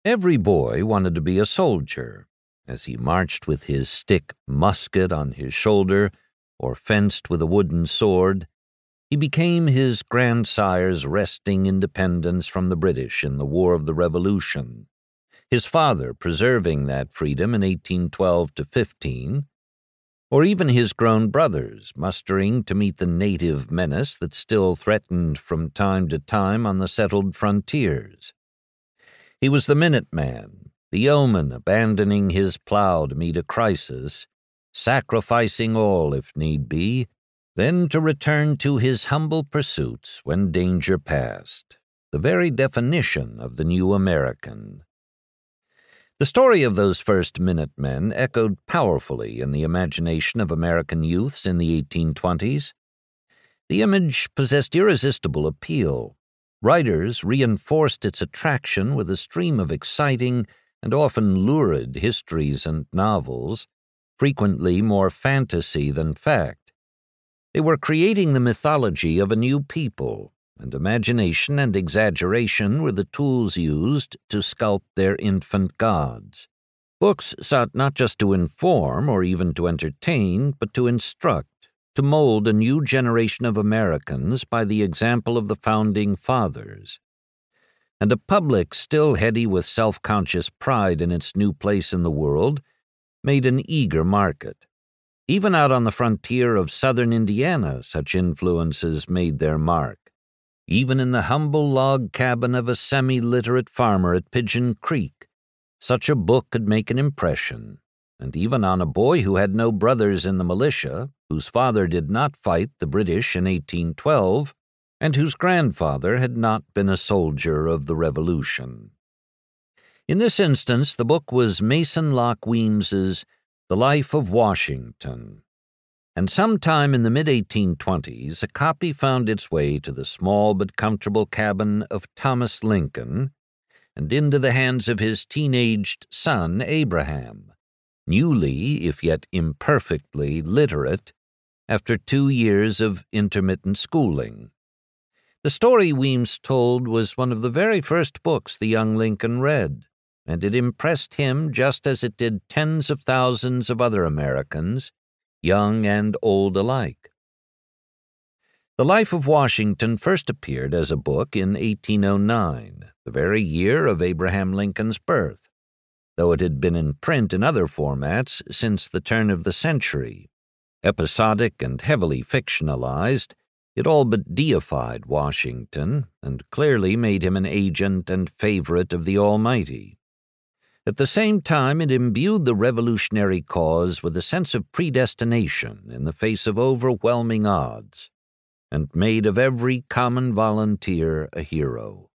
Every boy wanted to be a soldier. As he marched with his stick musket on his shoulder or fenced with a wooden sword, he became his grandsire's wresting independence from the British in the War of the Revolution, his father preserving that freedom in 1812–15, or even his grown brothers mustering to meet the native menace that still threatened from time to time on the settled frontiers. He was the Minuteman, the yeoman abandoning his plow to meet a crisis, sacrificing all if need be, then to return to his humble pursuits when danger passed, the very definition of the new American. The story of those first Minutemen echoed powerfully in the imagination of American youths in the 1820s. The image possessed irresistible appeal. Writers reinforced its attraction with a stream of exciting and often lurid histories and novels, frequently more fantasy than fact. They were creating the mythology of a new people, and imagination and exaggeration were the tools used to sculpt their infant gods. Books sought not just to inform or even to entertain, but to instruct, to mold a new generation of Americans by the example of the Founding Fathers. And a public still heady with self-conscious pride in its new place in the world made an eager market. Even out on the frontier of southern Indiana, such influences made their mark. Even in the humble log cabin of a semi-literate farmer at Pigeon Creek, such a book could make an impression, and even on a boy who had no brothers in the militia, whose father did not fight the British in 1812, and whose grandfather had not been a soldier of the Revolution. In this instance, the book was Mason Locke Weems's The Life of Washington, and sometime in the mid-1820s, a copy found its way to the small but comfortable cabin of Thomas Lincoln and into the hands of his teenaged son, Abraham, newly, if yet imperfectly, literate, after 2 years of intermittent schooling. The story Weems told was one of the very first books the young Lincoln read, and it impressed him just as it did tens of thousands of other Americans, young and old alike. The Life of Washington first appeared as a book in 1809, the very year of Abraham Lincoln's birth, though it had been in print in other formats since the turn of the century. Episodic and heavily fictionalized, it all but deified Washington and clearly made him an agent and favorite of the Almighty. At the same time, it imbued the revolutionary cause with a sense of predestination in the face of overwhelming odds, and made of every common volunteer a hero.